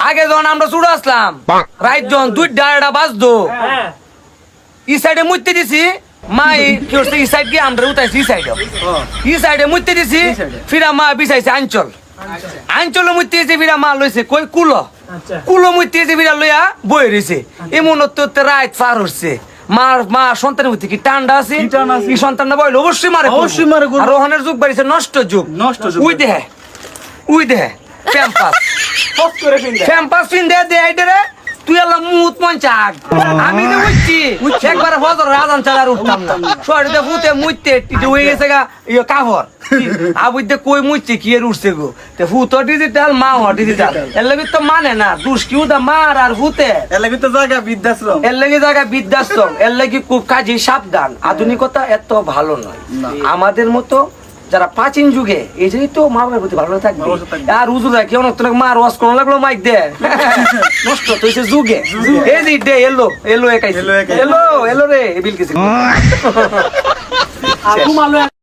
আগে যখন আমরা ছোট আসলাম রাইত যখন 2টা বাজতো ই সাইডে মুইতে দিছি মা কি করছে ই সাইড গিয়ে আমরা উঠাইছি ই সাইডে মুইতে দিছি ফিরা মা বিছাইছে আঞ্চল মুইতে দিছি ফিরা মা লইছে কই কুলো মুইতে দিছি ফিরা লইয়া বই রইছে এমন তো রাত পার হচ্ছে মা সন্তানের মধ্যে কি টান্ডা আছে কি সন্তান না বইলে অবশ্যই মারে আর রোহনের যুগ বাড়িছে নষ্ট যুগ উই দেহে প্যাম্পাস ফিন্দে দে আইডরে তুই আল্লাহ মুত মঞ্চাক আমি তো বুঝছি একবার ফজর আজান চালার উঠতাম না শরীরে ফুতে মুইতে টিটে হয়ে গেছে গা ইয়ে কাহর আবুইতে কই মুইছে কি এর উঠছে গো তে ফুতো ডিজিটাল মা হ ডিজিটাল এর লাগি তো মানে না দুষ কিউ দা মার আর ফুতে এর লাগি তো জায়গা বৃদ্ধাশ্রম এর লাগি খুব কাজে সাবধান আধুনিকতা এত ভালো নয় আমাদের মতো যারা প্রাচীন যুগে এই জন্যই তো মা বাবার প্রতি ভালো থাকবে আর হুজুরা কেউ না তোর মার ওয়াশ কোন লাগলো মাইক দে নষ্ট তো হইছে যুগে এই যে দে এলো একাই এলো রে বিল কিছু